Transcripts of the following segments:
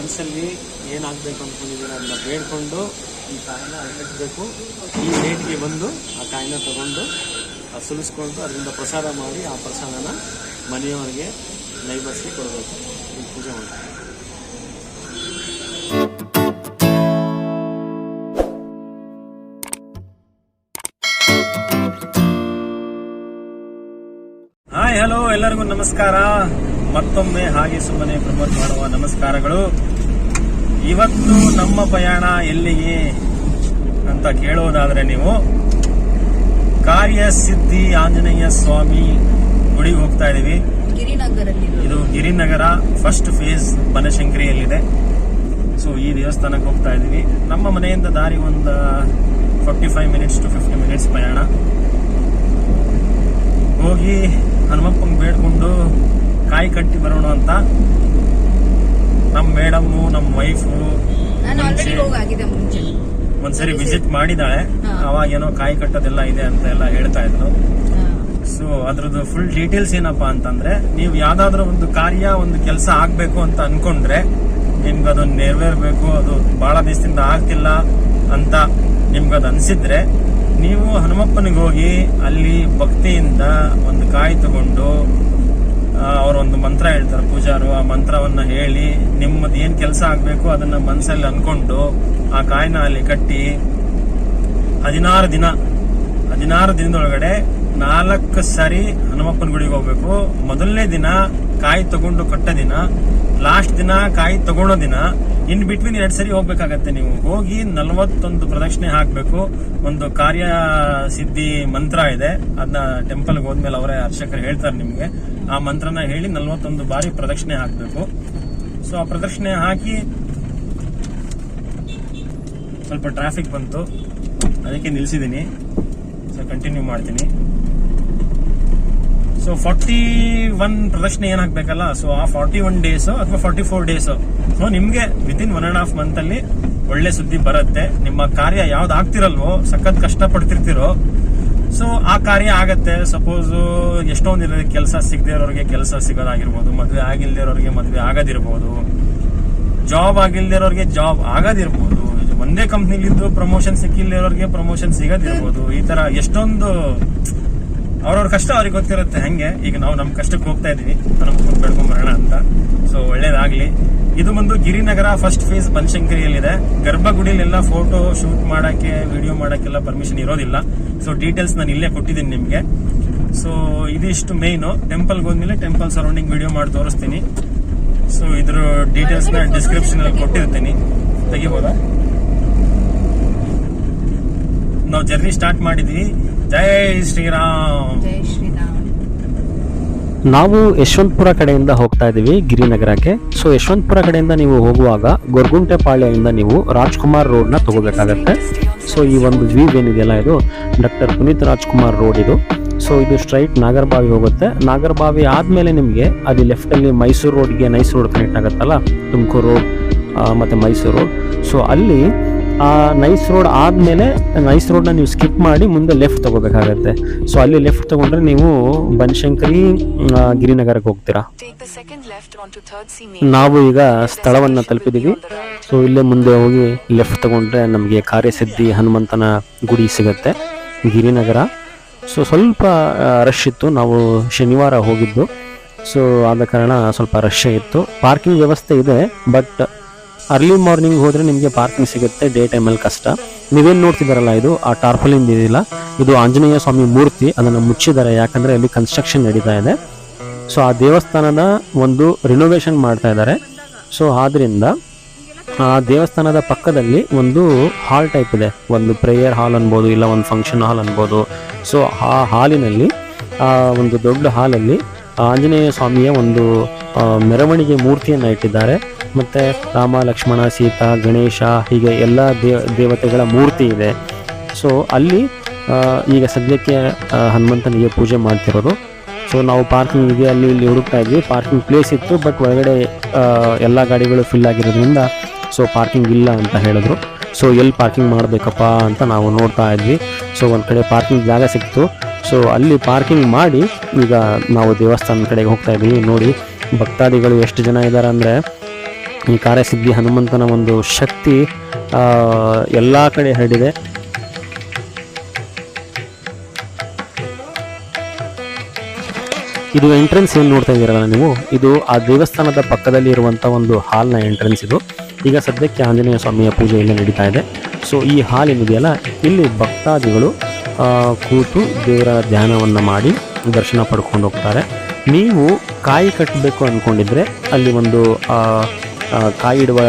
ಮನಸ್ಸಲ್ಲಿ ಏನಾಗಬೇಕು ಅಂದ್ಕೊಂಡಿದ್ದೀರ ಅದನ್ನ ಬೇಡ್ಕೊಂಡು ಈ ಕಾಯಿನ ಕಟ್ಟಬೇಕು. ಈ ಡೇಟ್ಗೆ ಬಂದು ಆ ಕಾಯಿನ ತಗೊಂಡು ಸುಲಿಸ್ಕೊಂಡು ಅದರಿಂದ ಪ್ರಸಾದ ಮಾಡಿ ಆ ಪ್ರಸಾದನ ಮನೆಯವರಿಗೆ ನೈಬರ್ಸ್ಗೆ ಕೊಡಬೇಕು. ಈ ಪೂಜೆ ಮಾಡಿ. ಹಾಯ್ ಹಲೋ, ಎಲ್ಲರಿಗೂ ನಮಸ್ಕಾರ. ಮತ್ತೊಮ್ಮೆ ಹಾಗೆ ಸುಮ್ಮನೆ ಪ್ರಮೋಟ್ ಮಾಡುವ ನಮಸ್ಕಾರಗಳು. ಇವತ್ತು ನಮ್ಮ ಪ್ರಯಾಣ ಎಲ್ಲಿಗೆ ಅಂತ ಕೇಳೋದಾದ್ರೆ, ನೀವು ಕಾರ್ಯಸಿದ್ಧಿ ಆಂಜನೇಯ ಸ್ವಾಮಿ ಗುಡಿಗೆ ಹೋಗ್ತಾ ಇದೀವಿ. ಇದು ಗಿರಿನಗರ ಫಸ್ಟ್ ಫೇಸ್ ಬನಶಂಕರಿಯಲ್ಲಿದೆ. ಸೊ ಈ ದೇವಸ್ಥಾನಕ್ಕೆ ಹೋಗ್ತಾ ಇದೀವಿ. ನಮ್ಮ ಮನೆಯಿಂದ ದಾರಿ ಒಂದು 45 ಮಿನಿಟ್ಸ್ to 50 ಮಿನಿಟ್ಸ್ ಪ್ರಯಾಣ. ಹೋಗಿ ಹನುಮಪ್ಪಂಗೆ ಬೇಡ್ಕೊಂಡು ಕಾಯಿ ಕಟ್ಟಿ ಬರೋಣ ಅಂತ ನಮ್ಮ ಮೇಡಮ್ಮು ನಮ್ಮ ವೈಫು ಒಂದ್ಸರಿ ವಿಸಿಟ್ ಮಾಡಿದಾಳೆ. ಅವಾಗ ಏನೋ ಕಾಯಿ ಕಟ್ಟೋದೆಲ್ಲ ಇದೆ ಅಂತ ಎಲ್ಲ ಹೇಳ್ತಾ ಇದ್ರು. ಸೊ ಅದ್ರದ್ದು ಫುಲ್ ಡೀಟೇಲ್ಸ್ ಏನಪ್ಪಾ ಅಂತಂದ್ರೆ, ನೀವು ಯಾವ್ದಾದ್ರು ಒಂದು ಕಾರ್ಯ ಒಂದು ಕೆಲಸ ಆಗ್ಬೇಕು ಅಂತ ಅನ್ಕೊಂಡ್ರೆ, ನಿಮ್ಗೆ ಅದು ನೆರವೇರ್ಬೇಕು, ಅದು ಬಹಳ ದಿವಸದಿಂದ ಆಗ್ತಿಲ್ಲ ಅಂತ ನಿಮ್ಗದು ಅನ್ಸಿದ್ರೆ, ನೀವು ಹನುಮಪ್ಪನಿಗೆ ಹೋಗಿ ಅಲ್ಲಿ ಭಕ್ತಿಯಿಂದ ಒಂದು ಕಾಯಿ ತಗೊಂಡು ಅವರೊಂದು ಮಂತ್ರ ಹೇಳ್ತಾರೆ ಪೂಜಾರು. ಆ ಮಂತ್ರವನ್ನ ಹೇಳಿ ನಿಮ್ಮದು ಏನ್ ಕೆಲಸ ಆಗ್ಬೇಕು ಅದನ್ನ ಮನಸ್ಸಲ್ಲಿ ಅನ್ಕೊಂಡು ಆ ಕಾಯಿನ ಅಲ್ಲಿ ಕಟ್ಟಿ 16 ದಿನದೊಳಗಡೆ 4 ಸಾರಿ ಹನುಮಪ್ಪನ ಗುಡಿಗೆ ಹೋಗ್ಬೇಕು. ಮೊದಲನೇ ದಿನ ಕಾಯಿ ತಗೊಂಡು ಕಟ್ಟ ದಿನ, ಲಾಸ್ಟ್ ದಿನ ಕಾಯಿ ತಗೊಳ್ಳೋ ದಿನ, ಇನ್ ಬಿಟ್ವೀನ್ 2 ಸರಿ ಹೋಗ್ಬೇಕಾಗತ್ತೆ. ನೀವು ಹೋಗಿ 41 ಪ್ರದಕ್ಷಿಣೆ ಹಾಕ್ಬೇಕು. ಒಂದು ಕಾರ್ಯ ಸಿದ್ಧಿ ಮಂತ್ರ ಇದೆ, ಅದನ್ನ ಟೆಂಪಲ್ಗೆ ಹೋದ್ಮೇಲೆ ಅವರೇ ಅರ್ಚಕರು ಹೇಳ್ತಾರೆ ನಿಮ್ಗೆ. ಆ ಮಂತ್ರನ ಹೇಳಿ 41 ಬಾರಿ ಪ್ರದಕ್ಷಿಣೆ ಹಾಕ್ಬೇಕು. ಸೊ ಆ ಪ್ರದಕ್ಷಿಣೆ ಹಾಕಿ ಸ್ವಲ್ಪ ಟ್ರಾಫಿಕ್ ಬಂತು, ಅದಕ್ಕೆ ನಿಲ್ಸಿದೀನಿ. ಸೊ ಕಂಟಿನ್ಯೂ ಮಾಡ್ತೀನಿ. ಸೊ 41 ಪ್ರದಕ್ಷಿಣೆ ಏನ್ ಹಾಕ್ಬೇಕಲ್ಲ, ಸೊ ಆ 41 ಡೇಸ್ ಅಥವಾ 44 ಡೇಸ್, ಸೊ ನಿಮ್ಗೆ ವಿತಿನ್ 1.5 ಮಂತ್ ಅಲ್ಲಿ ಒಳ್ಳೆ ಸುದ್ದಿ ಬರುತ್ತೆ. ನಿಮ್ಮ ಕಾರ್ಯ ಯಾವ್ದು ಆಗ್ತಿರಲ್ವೋ, ಸಖತ್ ಕಷ್ಟ ಪಡ್ತಿರ್ತಿರೋ, ಸೊ ಆ ಕಾರ್ಯ ಆಗತ್ತೆ. ಸಪೋಸ್ ಎಷ್ಟೊಂದು ಕೆಲಸ ಸಿಗದೆ ಇರೋರಿಗೆ ಕೆಲಸ ಸಿಗೋದಾಗಿರ್ಬೋದು, ಮದ್ವೆ ಆಗಿಲ್ದೇ ಇರೋರಿಗೆ ಮದ್ವೆ ಆಗೋದಿರ್ಬೋದು, ಜಾಬ್ ಆಗಿಲ್ದೇ ಇರೋರಿಗೆ ಜಾಬ್ ಆಗೋದಿರ್ಬೋದು, ಒಂದೇ ಕಂಪ್ನಿಲಿದ್ದು ಪ್ರಮೋಷನ್ ಸಿಕ್ಕಿಲ್ದೇ ಇರೋರಿಗೆ ಪ್ರಮೋಷನ್ ಸಿಗೋದಿರ್ಬೋದು. ಈ ತರ ಎಷ್ಟೊಂದು ಅವ್ರವ್ರ ಕಷ್ಟ ಅವ್ರಿಗೆ ಗೊತ್ತಿರುತ್ತೆ. ಹಂಗೆ ಈಗ ನಾವು ನಮ್ಮ ಕಷ್ಟಕ್ಕೆ ಹೋಗ್ತಾ ಇದೀವಿ, ನಮ್ಗೆ ಬೆಳ್ಕೊಂಡ್ ಬರೋಣ ಅಂತ. ಸೊ ಒಳ್ಳೇದಾಗ್ಲಿ. ಇದು ಬಂದು ಗಿರಿನಗರ ಫಸ್ಟ್ ಫೇಸ್ ಬನಶಂಕರಿಯಲ್ಲಿದೆ. ಗರ್ಭಗುಡಿಲೆಲ್ಲ ಫೋಟೋ ಶೂಟ್ ಮಾಡಕ್ಕೆ, ವಿಡಿಯೋ ಮಾಡಕ್ಕೆಲ್ಲ ಪರ್ಮಿಷನ್ ಇರೋದಿಲ್ಲ. ಸೊ ಡೀಟೇಲ್ಸ್ ನಾನು ಇಲ್ಲೇ ಕೊಟ್ಟಿದ್ದೀನಿ ನಿಮ್ಗೆ. ಸೊ ಇದಿಷ್ಟು ಮೇನ್. ಟೆಂಪಲ್ಗೆ ಹೋದ್ಮೇಲೆ ಟೆಂಪಲ್ ಸರೌಂಡಿಂಗ್ ವಿಡಿಯೋ ಮಾಡಿ ತೋರಿಸ್ತೀನಿ. ಸೊ ಇದ್ರ ಡೀಟೇಲ್ಸ್ ನ ಡಿಸ್ಕ್ರಿಪ್ಷನ್ ಅಲ್ಲಿ ಕೊಟ್ಟಿರ್ತೀನಿ, ತೆಗಿಬೋದಾ? ನಾವು ಜರ್ನಿ ಸ್ಟಾರ್ಟ್ ಮಾಡಿದ್ವಿ. ಜೈ ಶ್ರೀರಾಮ್. ನಾವು ಯಶವಂತಪುರ ಕಡೆಯಿಂದ ಹೋಗ್ತಾ ಇದೀವಿ ಗಿರಿನಗರಕ್ಕೆ. ಸೊ ಯಶವಂತಪುರ ಕಡೆಯಿಂದ ನೀವು ಹೋಗುವಾಗ ಗೊರಗುಂಟೆಪಾಳ್ಯದಿಂದ ನೀವು ರಾಜ್ಕುಮಾರ್ ರೋಡ್ ನ ತಗೋಬೇಕಾಗತ್ತೆ. ಸೊ ಈ ಒಂದು ವ್ಯೂ ಏನಿದೆಯಲ್ಲ, ಇದು ಡಾಕ್ಟರ್ ಪುನೀತ್ ರಾಜ್ಕುಮಾರ್ ರೋಡ್ ಇದು. ಸೊ ಇದು ಸ್ಟ್ರೈಟ್ ನಾಗರಬಾವಿ ಹೋಗುತ್ತೆ. ನಾಗರಬಾವಿ ಆದ್ಮೇಲೆ ನಿಮಗೆ ಅಲ್ಲಿ ಲೆಫ್ಟ್ ಅಲ್ಲಿ ಮೈಸೂರು ರೋಡ್ಗೆ, ನೈಸ್ ರೋಡ್ ಕನೆಕ್ಟ್ ಆಗುತ್ತಲ್ಲ, ತುಮಕೂರು ರೋಡ್ ಮತ್ತೆ ಮೈಸೂರು ರೋಡ್. ಸೊ ಅಲ್ಲಿ ಆ ನೈಸ್ ರೋಡ್ ಆದ್ಮೇಲೆ ನೈಸ್ ರೋಡ್ ನ ನೀವು ಸ್ಕಿಪ್ ಮಾಡಿ ಮುಂದೆ ಲೆಫ್ಟ್ ತಗೋಬೇಕಾಗತ್ತೆ. ಸೊ ಅಲ್ಲಿ ಲೆಫ್ಟ್ ತಗೊಂಡ್ರೆ ನೀವು ಬನಶಂಕರಿ ಗಿರಿನಗರಕ್ಕೆ ಹೋಗ್ತೀರಾ. ನಾವು ಈಗ ಸ್ಥಳವನ್ನ ತಲುಪಿದೀವಿ. ಸೊ ಇಲ್ಲೇ ಮುಂದೆ ಹೋಗಿ ಲೆಫ್ಟ್ ತಗೊಂಡ್ರೆ ನಮಗೆ ಕಾರ್ಯಸಿದ್ಧಿ ಹನುಮಂತನ ಗುಡಿ ಸಿಗತ್ತೆ, ಗಿರಿನಗರ. ಸೊ ಸ್ವಲ್ಪ ರಶ್ ಇತ್ತು, ನಾವು ಶನಿವಾರ ಹೋಗಿದ್ದು. ಸೊ ಆದ ಕಾರಣ ಸ್ವಲ್ಪ ರಶ್ ಇತ್ತು. ಪಾರ್ಕಿಂಗ್ ವ್ಯವಸ್ಥೆ ಇದೆ, ಬಟ್ ಅರ್ಲಿ ಮಾರ್ನಿಂಗ್ ಹೋದ್ರೆ ನಿಮಗೆ ಪಾರ್ಕಿಂಗ್ ಸಿಗುತ್ತೆ. ಡೇ ಟೈಮಲ್ಲಿ ಕಷ್ಟ. ನೀವೇನು ನೋಡ್ತಿದಾರಲ್ಲ, ಇದು ಆ ಟಾರ್ಪಲಿನ್ ಇದೆಯಲ್ಲ, ಇದು ಆಂಜನೇಯ ಸ್ವಾಮಿ ಮೂರ್ತಿ. ಅದನ್ನು ಮುಚ್ಚಿದ್ದಾರೆ, ಯಾಕಂದ್ರೆ ಅಲ್ಲಿ ಕನ್ಸ್ಟ್ರಕ್ಷನ್ ನಡೀತಾ ಇದೆ. ಸೊ ಆ ದೇವಸ್ಥಾನದ ಒಂದು ರಿನೋವೇಷನ್ ಮಾಡ್ತಾ ಇದ್ದಾರೆ. ಸೊ ಆದ್ರಿಂದ ಆ ದೇವಸ್ಥಾನದ ಪಕ್ಕದಲ್ಲಿ ಒಂದು ಹಾಲ್ ಟೈಪ್ ಇದೆ, ಒಂದು ಪ್ರೇಯರ್ ಹಾಲ್ ಅನ್ಬೋದು, ಇಲ್ಲ ಒಂದು ಫಂಕ್ಷನ್ ಹಾಲ್ ಅನ್ಬೋದು. ಸೊ ಆ ಹಾಲಿನಲ್ಲಿ, ಆ ಒಂದು ದೊಡ್ಡ ಹಾಲಲ್ಲಿ ಆಂಜನೇಯ ಸ್ವಾಮಿಯ ಒಂದು ಮೆರವಣಿಗೆ ಮೂರ್ತಿಯನ್ನು ಇಟ್ಟಿದ್ದಾರೆ. ಮತ್ತು ರಾಮ, ಲಕ್ಷ್ಮಣ, ಸೀತಾ, ಗಣೇಶ, ಹೀಗೆ ಎಲ್ಲ ದೇವತೆಗಳ ಮೂರ್ತಿ ಇದೆ. ಸೊ ಅಲ್ಲಿ ಈಗ ಸದ್ಯಕ್ಕೆ ಹನುಮಂತನಿಗೆ ಪೂಜೆ ಮಾಡ್ತಿರೋದು. ಸೊ ನಾವು ಪಾರ್ಕಿಂಗಿಗೆ ಅಲ್ಲಿ ಇಲ್ಲಿ ಹುಡುಕ್ತಾ ಇದ್ವಿ. ಪಾರ್ಕಿಂಗ್ ಪ್ಲೇಸ್ ಇತ್ತು, ಬಟ್ ಒಳಗಡೆ ಎಲ್ಲ ಗಾಡಿಗಳು ಫಿಲ್ ಆಗಿರೋದ್ರಿಂದ ಸೊ ಪಾರ್ಕಿಂಗ್ ಇಲ್ಲ ಅಂತ ಹೇಳಿದ್ರು. ಸೊ ಎಲ್ಲಿ ಪಾರ್ಕಿಂಗ್ ಮಾಡಬೇಕಪ್ಪ ಅಂತ ನಾವು ನೋಡ್ತಾ ಇದ್ವಿ. ಸೊ ಒಂದು ಕಡೆ ಪಾರ್ಕಿಂಗ್ ಜಾಗ ಸಿಕ್ತು. ಸೊ ಅಲ್ಲಿ ಪಾರ್ಕಿಂಗ್ ಮಾಡಿ ಈಗ ನಾವು ದೇವಸ್ಥಾನದ ಕಡೆಗೆ ಹೋಗ್ತಾ ಇದ್ದೀವಿ. ನೋಡಿ ಭಕ್ತಾದಿಗಳು ಎಷ್ಟು ಜನ ಇದ್ದಾರೆ ಅಂದರೆ ಈ ಕಾರ್ಯಸಿದ್ಧಿ ಹನುಮಂತನ ಒಂದು ಶಕ್ತಿ ಎಲ್ಲ ಕಡೆ ಹರಡಿದೆ. ಇದು ಎಂಟ್ರೆನ್ಸ್ ಏನು ನೋಡ್ತಾ ಇದ್ದೀರಲ್ಲ ನೀವು, ಇದು ಆ ದೇವಸ್ಥಾನದ ಪಕ್ಕದಲ್ಲಿ ಇರುವಂಥ ಒಂದು ಹಾಲ್ನ ಎಂಟ್ರೆನ್ಸ್ ಇದು. ಈಗ ಸದ್ಯಕ್ಕೆ ಆಂಜನೇಯ ಸ್ವಾಮಿಯ ಪೂಜೆ ಇಲ್ಲಿ ನಡೀತಾ ಇದೆ. ಸೊ ಈ ಹಾಲ್ ಏನಿದೆಯಲ್ಲ, ಇಲ್ಲಿ ಭಕ್ತಾದಿಗಳು ಕೂತು ದೇವರ ಧ್ಯಾನವನ್ನು ಮಾಡಿ ದರ್ಶನ ಪಡ್ಕೊಂಡು ಹೋಗ್ತಾರೆ. ನೀವು ಕಾಯಿ ಕಟ್ಟಬೇಕು ಅಂದ್ಕೊಂಡಿದ್ರೆ ಅಲ್ಲಿ ಒಂದು ಕಾಯಿ ಇಡುವ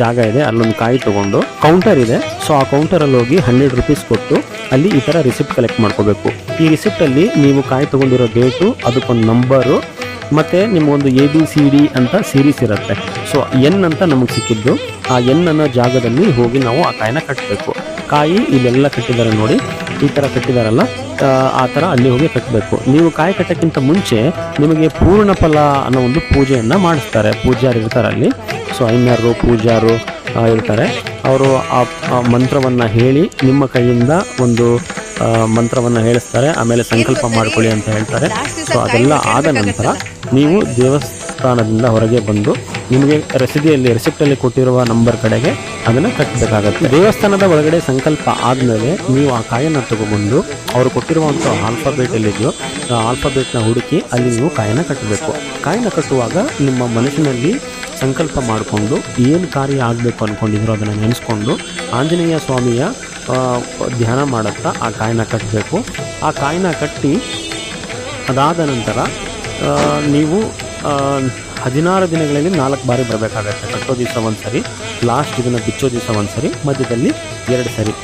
ಜಾಗ ಇದೆ, ಅಲ್ಲೊಂದು ಕಾಯಿ ತೊಗೊಂಡು ಕೌಂಟರ್ ಇದೆ. ಸೊ ಆ ಕೌಂಟರಲ್ಲಿ ಹೋಗಿ 100 ರೂಪೀಸ್ ಕೊಟ್ಟು ಅಲ್ಲಿ ಈ ಥರ ರಿಸಿಪ್ಟ್ ಕಲೆಕ್ಟ್ ಮಾಡ್ಕೋಬೇಕು. ಈ ರಿಸಿಪ್ಟಲ್ಲಿ ನೀವು ಕಾಯಿ ತೊಗೊಂಡಿರೋ ಡೇಟು, ಅದಕ್ಕೊಂದು ನಂಬರು, ಮತ್ತು ನಿಮಗೊಂದು ABCD ಅಂತ ಸೀರೀಸ್ ಇರುತ್ತೆ. ಸೊ ಎನ್ ಅಂತ ನಮಗೆ ಸಿಕ್ಕಿದ್ದು, ಆ ಎನ್ ಅನ್ನೋ ಜಾಗದಲ್ಲಿ ಹೋಗಿ ನಾವು ಆ ಕಾಯಿನ ಕಟ್ಟಬೇಕು. ಕಾಯಿ ಇಲ್ಲೆಲ್ಲ ಕಟ್ಟಿದ್ದಾರೆ ನೋಡಿ, ಈ ಥರ ಕಟ್ಟಿದಾರಲ್ಲ, ಆ ಥರ ಅಲ್ಲಿ ಹೋಗಿ ಕಟ್ಟಬೇಕು. ನೀವು ಕಾಯಿ ಕಟ್ಟೋಕ್ಕಿಂತ ಮುಂಚೆ ನಿಮಗೆ ಪೂರ್ಣ ಫಲ ಅನ್ನೋ ಒಂದು ಪೂಜೆಯನ್ನು ಮಾಡಿಸ್ತಾರೆ. ಪೂಜಾರಿ ಇರ್ತಾರೆ ಅಲ್ಲಿ. ಸೊ ಐನ್ಯರು ಪೂಜಾರು ಇರ್ತಾರೆ. ಅವರು ಆ ಮಂತ್ರವನ್ನು ಹೇಳಿ ನಿಮ್ಮ ಕೈಯಿಂದ ಒಂದು ಮಂತ್ರವನ್ನು ಹೇಳಿಸ್ತಾರೆ. ಆಮೇಲೆ ಸಂಕಲ್ಪ ಮಾಡ್ಕೊಳ್ಳಿ ಅಂತ ಹೇಳ್ತಾರೆ. ಸೊ ಅದೆಲ್ಲ ಆದ ನಂತರ ನೀವು ದೇವಸ್ಥಾನದಿಂದ ಹೊರಗೆ ಬಂದು ನಿಮಗೆ ರೆಸಿಪ್ಟಲ್ಲಿ ಕೊಟ್ಟಿರುವ ನಂಬರ್ ಕಡೆಗೆ ಅದನ್ನು ಕಟ್ಟಬೇಕಾಗತ್ತೆ. ದೇವಸ್ಥಾನದ ಒಳಗಡೆ ಸಂಕಲ್ಪ ಆದಮೇಲೆ ನೀವು ಆ ಕಾಯನ್ನು ತಗೊಬಂದು ಅವರು ಕೊಟ್ಟಿರುವಂಥ ಆಲ್ಫಾಬೇಟ್ ಎಲ್ಲಿದೆಯೋ ಆ ಆಲ್ಫಾಬೇಟ್ನ ಹುಡುಕಿ ಅಲ್ಲಿ ನೀವು ಕಾಯನ್ನು ಕಟ್ಟಬೇಕು. ಕಾಯಿನ ಕಟ್ಟುವಾಗ ನಿಮ್ಮ ಮನಸ್ಸಿನಲ್ಲಿ ಸಂಕಲ್ಪ ಮಾಡಿಕೊಂಡು ಏನು ಕಾರ್ಯ ಆಗಬೇಕು ಅಂದ್ಕೊಂಡಿದ್ರು ಅದನ್ನು ನೆನೆಸ್ಕೊಂಡು ಆಂಜನೇಯ ಸ್ವಾಮಿಯ ಧ್ಯಾನ ಮಾಡುತ್ತಾ ಆ ಕಾಯಿನ ಕಟ್ಟಬೇಕು. ಆ ಕಾಯಿನ ಕಟ್ಟಿ ಅದಾದ ನಂತರ ನೀವು 16 ದಿನಗಳಲ್ಲಿ 4 ಬಾರಿ ಬರಬೇಕಾಗತ್ತೆ. ಕಟ್ಟೋ ದಿವಸ ಒಂದು ಸರಿ, ಲಾಸ್ಟ್ ಇದನ್ನು ಬಿಚ್ಚೋ ದಿವಸ ಒಂದು ಸರಿ, ಮಧ್ಯದಲ್ಲಿ 2 ಸರಿ.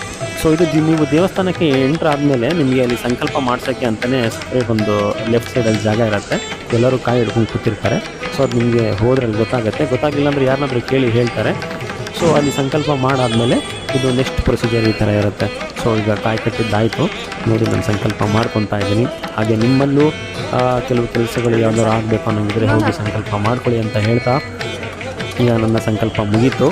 ಸೊ ಇದು ನೀವು ದೇವಸ್ಥಾನಕ್ಕೆ ಎಂಟ್ರ್ ಆದಮೇಲೆ ನಿಮಗೆ ಅಲ್ಲಿ ಸಂಕಲ್ಪ ಮಾಡ್ಸೋಕ್ಕೆ ಅಂತಲೇ ಸಪ್ರೇಟ್ ಒಂದು ಲೆಫ್ಟ್ ಸೈಡಲ್ಲಿ ಜಾಗ ಇರುತ್ತೆ. ಎಲ್ಲರೂ ಕಾಯಿ ಹಿಡ್ಕೊಂಡು ಕೂತಿರ್ತಾರೆ. ಸೊ ಅದು ನಿಮಗೆ ಹೋದ್ರಲ್ಲಿ ಗೊತ್ತಾಗುತ್ತೆ. ಗೊತ್ತಾಗಿಲ್ಲ ಅಂದರೆ ಯಾರನ್ನಾದ್ರೂ ಕೇಳಿ ಹೇಳ್ತಾರೆ. ಸೊ ಅಲ್ಲಿ ಸಂಕಲ್ಪ ಮಾಡಾದಮೇಲೆ ಇದು ನೆಕ್ಸ್ಟ್ ಪ್ರೊಸೀಜರ್ ಈ ಥರ ಇರುತ್ತೆ. ಸೊ ಈಗ ಕಾಯಿ ಕಟ್ಟಿದ್ದಾಯಿತು ನೋಡಿ, ನಾನು ಸಂಕಲ್ಪ ಮಾಡ್ಕೊತಾ ಇದ್ದೀನಿ. ಹಾಗೆ ನಿಮ್ಮಲ್ಲೂ ಕೆಲವು ಕೆಲಸಗಳು ಯಾವ್ದಾದ್ರು ಆಗಬೇಕು ಅನ್ನೋಂಗಿದ್ರೆ ಹೋಗಿ ಸಂಕಲ್ಪ ಮಾಡ್ಕೊಳ್ಳಿ ಅಂತ ಹೇಳ್ತಾ ಈಗ ನನ್ನ ಸಂಕಲ್ಪ ಮುಗೀತು.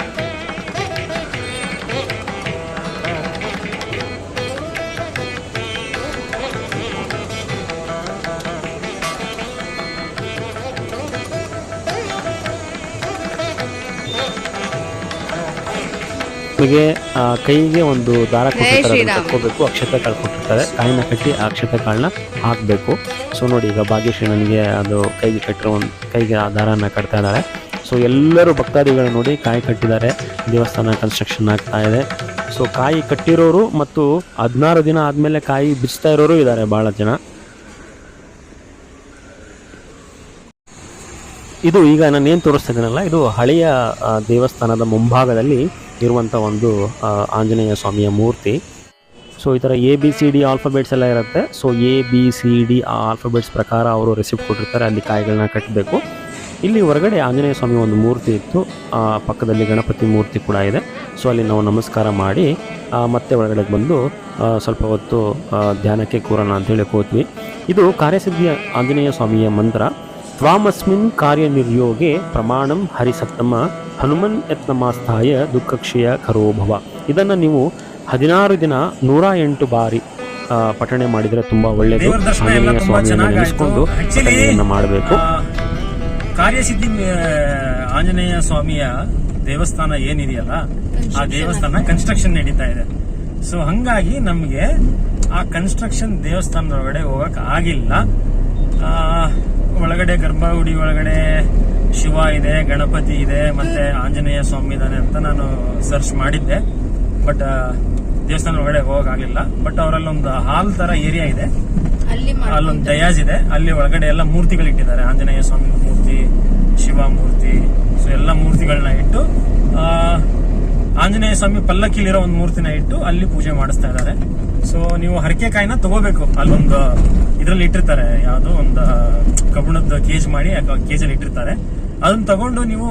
ನಿಮಗೆ ಕೈಗೆ ಒಂದು ದಾರ ಕೊಟ್ಟಿರ್ತಾರೆ, ಕಟ್ಕೋಬೇಕು. ಅಕ್ಷತೆ ಕಾಳು ಕೊಟ್ಟಿರ್ತಾರೆ, ಕಾಯಿನ ಕಟ್ಟಿ ಆ ಅಕ್ಷತೆ ಕಾಳನ್ನ ಹಾಕಬೇಕು. ಸೊ ನೋಡಿ, ಈಗ ಭಾಗ್ಯಶ್ರೀ ನನಗೆ ಅದು ಕೈಗೆ ಕಟ್ಟಿರೋ ಕೈಗೆ ಆ ದಾರನ ಕಟ್ತಾ ಇದ್ದಾರೆ. ಸೊ ಎಲ್ಲರೂ ಭಕ್ತಾದಿಗಳು ನೋಡಿ ಕಾಯಿ ಕಟ್ಟಿದ್ದಾರೆ. ದೇವಸ್ಥಾನ ಕನ್ಸ್ಟ್ರಕ್ಷನ್ ಆಗ್ತಾ ಇದೆ. ಸೊ ಕಾಯಿ ಕಟ್ಟಿರೋರು ಮತ್ತು 16 ದಿನ ಆದಮೇಲೆ ಕಾಯಿ ಬಿಚ್ತಾ ಇರೋರು ಇದ್ದಾರೆ ಭಾಳ ಜನ. ಇದು ಈಗ ನಾನೇನು ತೋರಿಸ್ತಾ ಇದ್ದೀನಲ್ಲ, ಇದು ಹಳೆಯ ದೇವಸ್ಥಾನದ ಮುಂಭಾಗದಲ್ಲಿ ಇರುವಂಥ ಒಂದು ಆಂಜನೇಯ ಸ್ವಾಮಿಯ ಮೂರ್ತಿ. ಸೊ ಈ ಥರ ABCD ಆಲ್ಫಾಬೇಟ್ಸ್ ಎಲ್ಲ ಇರುತ್ತೆ. ಸೊ ABCD ಆ ಆಲ್ಫಾಬೇಟ್ಸ್ ಪ್ರಕಾರ ಅವರು ರೆಸಿಪ್ಟ್ ಕೊಟ್ಟಿರ್ತಾರೆ, ಅಲ್ಲಿ ಕಾಯಿಗಳನ್ನ ಕಟ್ಟಬೇಕು. ಇಲ್ಲಿ ಹೊರಗಡೆ ಆಂಜನೇಯ ಸ್ವಾಮಿ ಒಂದು ಮೂರ್ತಿ ಇತ್ತು, ಪಕ್ಕದಲ್ಲಿ ಗಣಪತಿ ಮೂರ್ತಿ ಕೂಡ ಇದೆ. ಸೊ ಅಲ್ಲಿ ನಾವು ನಮಸ್ಕಾರ ಮಾಡಿ ಮತ್ತೆ ಒಳಗಡೆ ಬಂದು ಸ್ವಲ್ಪ ಹೊತ್ತು ಧ್ಯಾನಕ್ಕೆ ಕೂರೋಣ ಅಂತೇಳಿ ಕೂತ್ವಿ. ಇದು ಕಾರ್ಯಸಿದ್ಧಿಯ ಆಂಜನೇಯ ಸ್ವಾಮಿಯ ಮಂತ್ರ. ತ್ವಾಮಸ್ಮಿನ್ ಕಾರ್ಯನಿರ್ಯೋಗೆ ಪ್ರಮಾಣಂ ಹರಿಸತ್ತಮ ಹನುಮನ್ ಯತ್ನಮಾಸ್ಥಾಯ ದುಃಖಕ್ಷಯ ಕರೋಭವ. ಇದನ್ನು ನೀವು 16 ದಿನ 108 ಬಾರಿ ಪಠಣೆ ಮಾಡಿದರೆ ತುಂಬ ಒಳ್ಳೆಯದು. ಆಂಜನೇಯ ಸ್ವಾಮಿಯನ್ನು ನೆನೆಸ್ಕೊಂಡು ಪಠಣೆಯನ್ನು ಮಾಡಬೇಕು. ಕಾರ್ಯಸಿದ್ಧಿ ಆಂಜನೇಯ ಸ್ವಾಮಿಯ ದೇವಸ್ಥಾನ ಏನಿದೆಯಲ್ಲ, ಆ ದೇವಸ್ಥಾನ ಕನ್ಸ್ಟ್ರಕ್ಷನ್ ನಡೀತಾ ಇದೆ. ಸೊ ಹಂಗಾಗಿ ನಮಗೆ ಆ ಕನ್ಸ್ಟ್ರಕ್ಷನ್ ದೇವಸ್ಥಾನದೊಳಗಡೆ ಹೋಗಕ್ ಆಗಿಲ್ಲ. ಒಳಗಡೆ ಗರ್ಭಗುಡಿ ಒಳಗಡೆ ಶಿವ ಇದೆ, ಗಣಪತಿ ಇದೆ, ಮತ್ತೆ ಆಂಜನೇಯ ಸ್ವಾಮಿ ಇದ್ದಾನೆ ಅಂತ ನಾನು ಸರ್ಚ್ ಮಾಡಿದ್ದೆ. ಬಟ್ ದೇವಸ್ಥಾನ ಒಳಗಡೆ ಹೋಗಕ್ಕಾಗಲಿಲ್ಲ. ಬಟ್ ಅವರಲ್ಲೊಂದು ಹಾಲ್ ತರ ಏರಿಯಾ ಇದೆ, ಅಲ್ಲೊಂದು ದಯಾಜ್ ಇದೆ. ಅಲ್ಲಿ ಒಳಗಡೆ ಎಲ್ಲ ಮೂರ್ತಿಗಳಿಟ್ಟಿದ್ದಾರೆ, ಆಂಜನೇಯ ಸ್ವಾಮಿ ಮೂರ್ತಿ, ಶಿವ ಮೂರ್ತಿ. ಸೊ ಎಲ್ಲ ಮೂರ್ತಿಗಳನ್ನ ಇಟ್ಟು ಆಂಜನೇಯ ಸ್ವಾಮಿ ಪಲ್ಲಕ್ಕಿಲಿರೋ ಒಂದು ಮೂರ್ತಿನ ಇಟ್ಟು ಅಲ್ಲಿ ಪೂಜೆ ಮಾಡಿಸ್ತಾ ಇದ್ದಾರೆ. ಸೊ ನೀವು ಹರಕೆ ಕಾಯಿನ ತಗೋಬೇಕು. ಅಲ್ಲೊಂದು ಇದ್ರಲ್ಲಿ ಇಟ್ಟಿರ್ತಾರೆ, ಯಾವ್ದೋ ಒಂದು ಕಬ್ಬಣದ ಕೇಜ್ ಮಾಡಿ ಕೇಜಲ್ಲಿ ಇಟ್ಟಿರ್ತಾರೆ. ಅದನ್ನ ತಗೊಂಡು ನೀವು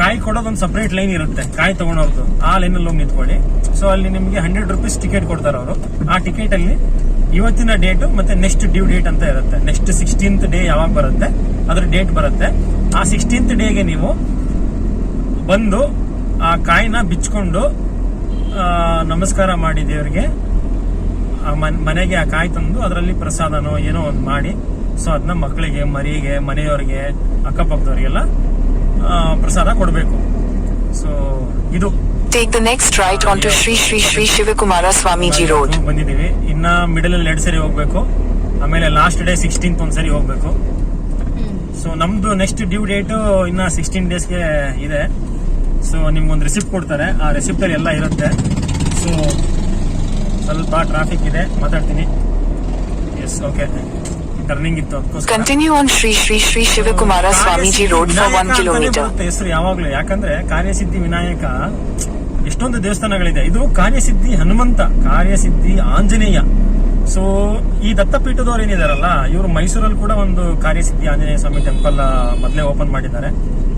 ಕಾಯಿ ಕೊಡೋದೊಂದು ಸಪರೇಟ್ ಲೈನ್ ಇರುತ್ತೆ, ಕಾಯಿ ತಗೊಂಡವ್ರದ್ದು. ಆ ಲೈನಲ್ಲಿ ಹೋಗಿ ನಿಂತ್ಕೊಳ್ಳಿ. ಸೊ ಅಲ್ಲಿ ನಿಮ್ಗೆ 100 ರೂಪೀಸ್ ಟಿಕೆಟ್ ಕೊಡ್ತಾರೆ ಅವರು. ಆ ಟಿಕೆಟ್ ಅಲ್ಲಿ ಇವತ್ತಿನ ಡೇಟ್ ಮತ್ತೆ ನೆಕ್ಸ್ಟ್ ಡ್ಯೂ ಡೇಟ್ ಅಂತ ಇರುತ್ತೆ. ನೆಕ್ಸ್ಟ್ 16th ಡೇ ಯಾವಾಗ ಬರುತ್ತೆ ಅದ್ರ ಡೇಟ್ ಬರುತ್ತೆ. ಆ 16th ಡೇಗೆ ನೀವು ಬಂದು ಆ ಕಾಯಿನ ಬಿಚ್ಕೊಂಡು ನಮಸ್ಕಾರ ಮಾಡಿ ದೇವರಿಗೆ ಮನೆಗೆ ಆ ಕಾಯಿ ತಂದು ಅದರಲ್ಲಿ ಪ್ರಸಾದನೋ ಏನೋ ಒಂದು ಮಾಡಿ, ಸೊ ಅದನ್ನ ಮಕ್ಕಳಿಗೆ, ಮರಿಗೆ, ಮನೆಯವರಿಗೆ, ಅಕ್ಕಪಕ್ಕದವರಿಗೆಲ್ಲ ಪ್ರಸಾದ ಕೊಡಬೇಕು. ಸೊ ಇದು Take the next right onto Sri Sri Sri Shivakumara Swamiji Road. ಬಂದಿದೀವಿ. ಇನ್ನ ಮಿಡಲ್ ಅಲ್ಲಿ 2 ಸರಿ ಹೋಗ್ಬೇಕು, ಆಮೇಲೆ ಲಾಸ್ಟ್ ಡೇ 16th ಒಂದ್ಸರಿ ಹೋಗ್ಬೇಕು. ಸೊ ನಮ್ದು ನೆಕ್ಸ್ಟ್ ಡ್ಯೂ ಡೇಟ್ ಇನ್ನ 16 ಡೇಸ್ಗೆ ಇದೆ. ಸೊ ನಿಮ್ಗೊಂದು ರಿಸಿಪ್ಟ್ ಕೊಡ್ತಾರೆ, ಆ ರಿಸಿಪ್ಟ್ ಅಲ್ಲಿ ಎಲ್ಲ ಇರುತ್ತೆ. ಸೊ ಸ್ವಲ್ಪ ಟ್ರಾಫಿಕ್ ಇದೆ, ಮಾತಾಡ್ತೀನಿ. S, okay. ಟರ್ನಿಂಗ್ ಇತ್ತು, ಅದಕ್ಕೋಸ್ಕರ Continue on Sri Sri Sri Shivakumara Swamiji Road for 1 kilometer. ಹೆಸರು ಯಾವಾಗ್ಲೂ, ಯಾಕಂದ್ರೆ ಕಾರ್ಯಸಿದ್ಧಿ ವಿನಾಯಕ ಎಷ್ಟೊಂದು ದೇವಸ್ಥಾನಗಳಿದೆ. ಇದು ಕಾರ್ಯಸಿದ್ಧಿ ಹನುಮಂತ, ಕಾರ್ಯಸಿದ್ಧಿ ಆಂಜನೇಯ. ಸೊ ಈ ದತ್ತಪೀಠದವ್ರು ಏನಿದಾರಲ್ಲ, ಇವರು ಮೈಸೂರಲ್ಲಿ ಕೂಡ ಒಂದು ಕಾರ್ಯಸಿದ್ಧಿ ಆಂಜನೇಯ ಸ್ವಾಮಿ ಟೆಂಪಲ್ ಮೊದಲೇ ಓಪನ್ ಮಾಡಿದ್ದಾರೆ.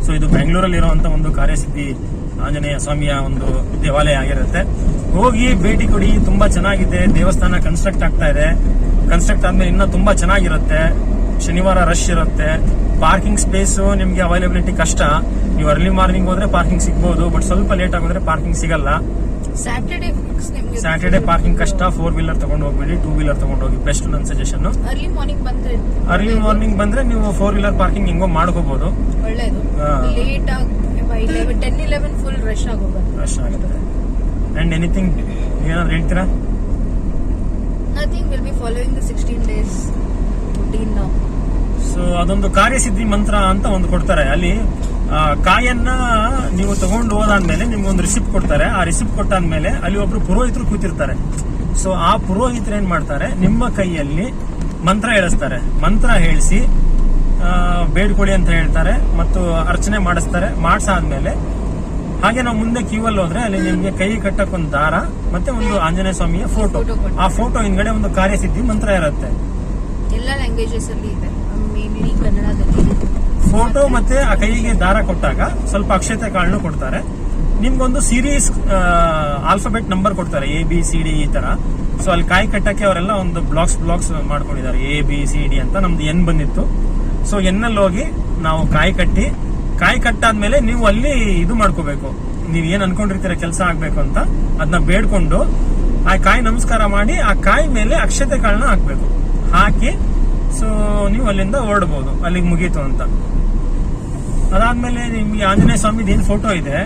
ಸೊ ಇದು ಬೆಂಗಳೂರಲ್ಲಿ ಇರುವಂತ ಒಂದು ಕಾರ್ಯಸಿದ್ಧಿ ಆಂಜನೇಯ ಸ್ವಾಮಿಯ ಒಂದು ದೇವಾಲಯ ಆಗಿರುತ್ತೆ. ಹೋಗಿ ಭೇಟಿ ಕೊಡಿ, ತುಂಬಾ ಚೆನ್ನಾಗಿದೆ. ದೇವಸ್ಥಾನ ಕನ್ಸ್ಟ್ರಕ್ಟ್ ಆಗ್ತಾ ಇದೆ. ಕನ್ಸ್ಟ್ರಕ್ಟ್ ಆದ್ಮೇಲೆ ಇನ್ನೂ ತುಂಬಾ ಚೆನ್ನಾಗಿರುತ್ತೆ. ಶನಿವಾರ ರಶ್ ಇರುತ್ತೆ. ಪಾರ್ಕಿಂಗ್ ಸ್ಪೇಸ್ ನಿಮ್ಗೆ ಅವೈಲಬಿಲಿಟಿ ಕಷ್ಟ. ನೀವು ಅರ್ಲಿ ಮಾರ್ನಿಂಗ್ ಹೋದ್ರೆ ಪಾರ್ಕಿಂಗ್ ಸಿಗ್ಬಹುದು, ಬಟ್ ಸ್ವಲ್ಪ ಲೇಟ್ ಆಗೋದ್ರೆ ಪಾರ್ಕಿಂಗ್ ಸಿಗಲ್ಲ. ಸ್ಯಾಟರ್ಡೆ ಪಾರ್ಕಿಂಗ್ ಕಷ್ಟ. 4 ವೀಲರ್ ತಗೊಂಡು ಹೋಗ್ಬೇಡಿ, 2 ವೀಲರ್ ತಗೊಂಡು ಹೋಗಿ ಬೆಸ್ಟ್. ನನ್ನ ಸಜೆಷನ್ ಅರ್ಲಿ ಮಾರ್ನಿಂಗ್ ಬಂದ್ರೆ ನೀವು 4 ವೀಲರ್ ಪಾರ್ಕಿಂಗ್ ಹೆಂಗೋ ಮಾಡ್ಕೋಬಹುದು. ರಶ್ ಆಗುತ್ತೆ. ಅಂಡ್ ಎನಿಥಿಂಗ್ ಏನಾದ್ರು ಹೇಳ್ತೀರಾ? Nothing, will be following the 16 days routine now. So ಅದೊಂದು ಕಾರ್ಯಸಿದ್ಧಿ ಮಂತ್ರ ಅಂತ ಒಂದು ಕೊಡ್ತಾರೆ. ಅಲ್ಲಿ ಕಾಯನ್ನ ನೀವು ತಗೊಂಡು ಹೋದಾದ್ಮೇಲೆ ನಿಮ್ಗೊಂದು ರಿಸಿಪ್ಟ್ ಕೊಡ್ತಾರೆ. ಆ ರಿಸಿಪ್ಟ್ ಕೊಟ್ಟಾದ್ಮೇಲೆ ಅಲ್ಲಿ ಒಬ್ರು ಪುರೋಹಿತರು ಕೂತಿರ್ತಾರೆ. ಸೊ ಆ ಪುರೋಹಿತರು ಏನ್ ಮಾಡ್ತಾರೆ, ನಿಮ್ಮ ಕೈಯಲ್ಲಿ ಮಂತ್ರ ಹೇಳಿಸ್ತಾರೆ. ಮಂತ್ರ ಹೇಳಿಸಿ ಬೇಡ್ಕೊಳ್ಳಿ ಅಂತ ಹೇಳ್ತಾರೆ ಮತ್ತು ಅರ್ಚನೆ ಮಾಡಿಸ್ತಾರೆ. ಮಾಡ್ಸಾದ್ಮೇಲೆ ಹಾಗೆ ನಾವು ಮುಂದೆ ಕ್ಯೂ ಅಲ್ಲಿ ಹೋದ್ರೆ ಅಲ್ಲಿ ನಿಮ್ಗೆ ಕೈ ಕಟ್ಟಕ್ ಒಂದು ದಾರ ಮತ್ತೆ ಒಂದು ಆಂಜನೇಯ ಸ್ವಾಮಿಯ ಫೋಟೋ. ಆ ಫೋಟೋ ಹಿಂದ್ಗಡೆ ಒಂದು ಕಾರ್ಯಸಿದ್ಧಿ ಮಂತ್ರ ಇರುತ್ತೆ. ಎಲ್ಲ ಲ್ಯಾಂಗ್ವೇಜಸ್ ಅಲ್ಲಿ ಇದೆ, ಮೇನ್ಲಿ ಕನ್ನಡದಲ್ಲಿ. ಫೋಟೋ ಮತ್ತೆ ಆ ಕೈಗೆ ದಾರ ಕೊಟ್ಟಾಗ ಸ್ವಲ್ಪ ಅಕ್ಷತೆ ಕಾಳನ್ನು ಕೊಡ್ತಾರೆ. ನಿಮ್ಗೊಂದು ಸೀರೀಸ್ ಆಲ್ಫಾಬೆಟ್ ನಂಬರ್ ಕೊಡ್ತಾರೆ, ABCD ಈ ತರ. ಸೊ ಅಲ್ಲಿ ಕಾಯಿ ಕಟ್ಟಕ್ಕೆ ಅವರೆಲ್ಲ ಒಂದು ಬ್ಲಾಕ್ಸ್ ಮಾಡ್ಕೊಂಡಿದ್ದಾರೆ, ABCD ಅಂತ. ನಮ್ದು N ಬಂದಿತ್ತು. ಸೊ N ಅಲ್ಲಿ ಹೋಗಿ ನಾವು ಕಾಯಿ ಕಟ್ಟಾದ್ಮೇಲೆ ನೀವು ಅಲ್ಲಿ ಇದು ಮಾಡ್ಕೋಬೇಕು. ನೀವ್ ಏನ್ ಅನ್ಕೊಂಡಿರ್ತೀರ ಕೆಲಸ ಆಗ್ಬೇಕು ಅಂತ, ಅದನ್ನ ಬೇಡ್ಕೊಂಡು ಆ ಕಾಯಿ ನಮಸ್ಕಾರ ಮಾಡಿ ಆ ಕಾಯಿ ಮೇಲೆ ಅಕ್ಷತೆ ಕಾಳನ್ನ ಹಾಕ್ಬೇಕು. ಹಾಕಿ ಸೊ ನೀವು ಅಲ್ಲಿಂದ ಹೊರಡಬಹುದು, ಅಲ್ಲಿಗೆ ಮುಗೀತು ಅಂತ. ಅದಾದ್ಮೇಲೆ ನಿಮ್ಗೆ ಆಂಜನೇಯ ಸ್ವಾಮಿದ ಏನ್ ಫೋಟೋ ಇದೆ,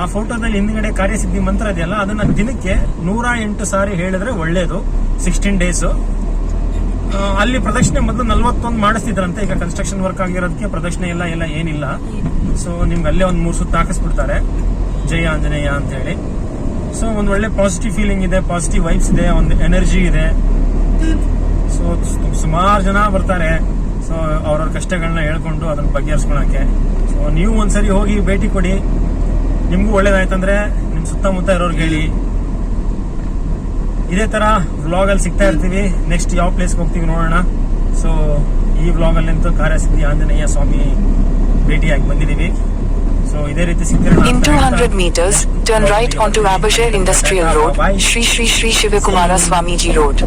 ಆ ಫೋಟೋದಲ್ಲಿ ಹಿಂದ್ಗಡೆ ಕಾರ್ಯಸಿದ್ಧಿ ಮಂತ್ರ ಇದೆಯಲ್ಲ, ಅದನ್ನ ದಿನಕ್ಕೆ 108 ಸಾರಿ ಹೇಳಿದ್ರೆ ಒಳ್ಳೇದು. 16 ಡೇಸ್ ಅಲ್ಲಿ ಪ್ರದಕ್ಷಿಣೆ ಮೊದಲು 41 ಮಾಡಿಸ್ತಿದ್ರಂತೆ. ಈಗ ಕನ್ಸ್ಟ್ರಕ್ಷನ್ ವರ್ಕ್ ಆಗಿರೋದಕ್ಕೆ ಪ್ರದಕ್ಷಿಣೆ ಎಲ್ಲ ಏನಿಲ್ಲ. ಸೊ ನಿಮ್ಗೆ ಅಲ್ಲೇ ಒಂದು 3 ಸುತ್ತ ಹಾಕಿಸ್ಬಿಡ್ತಾರೆ, ಜೈ ಆಂಜನೇಯ ಅಂತ ಹೇಳಿ. ಸೊ ಒಂದ್ ಒಳ್ಳೆ ಪಾಸಿಟಿವ್ ಫೀಲಿಂಗ್ ಇದೆ, ಪಾಸಿಟಿವ್ ವೈಬ್ಸ್ ಇದೆ, ಒಂದು ಎನರ್ಜಿ ಇದೆ. ಸೊ ಸುಮಾರು ಜನ ಬರ್ತಾರೆ. ಸೊ ಅವ್ರವ್ರ ಕಷ್ಟಗಳನ್ನ ಹೇಳ್ಕೊಂಡು ಅದನ್ನ ಬಗೆಹರಿಸ್ಕೊಳಕ್ಕೆ. ಸೊ ನೀವು ಒಂದ್ಸರಿ ಹೋಗಿ ಭೇಟಿ ಕೊಡಿ, ನಿಮ್ಗೂ ಒಳ್ಳೇದಾಯ್ತಂದ್ರೆ ನಿಮ್ ಸುತ್ತಮುತ್ತ ಇರೋರ್ಗೆ ಹೇಳಿ. ಇದೇ ತರ ವ್ಲಾಗ್ ಅಲ್ಲಿ ಸಿಗ್ತಾ ಇರ್ತೀವಿ. ನೆಕ್ಸ್ಟ್ ಯಾವ ಪ್ಲೇಸ್ಗೆ ಹೋಗ್ತೀವಿ ನೋಡೋಣ. ಸೊ ಈ ವ್ಲಾಗ್ ಅಲ್ಲಂತೂ ಕಾರ್ಯಸಿದ್ಧಿ ಆಂಜನೇಯ ಸ್ವಾಮಿ ಭೇಟಿಯಾಗಿ ಬಂದಿದೀವಿ. ಸೊ ಇದೇ ರೀತಿ ಸಿಗ್ತೀರಾ. In 200 meters, turn right onto Abashir Industrial Road, Sri Sri Sri Shivakumara Swamiji Road.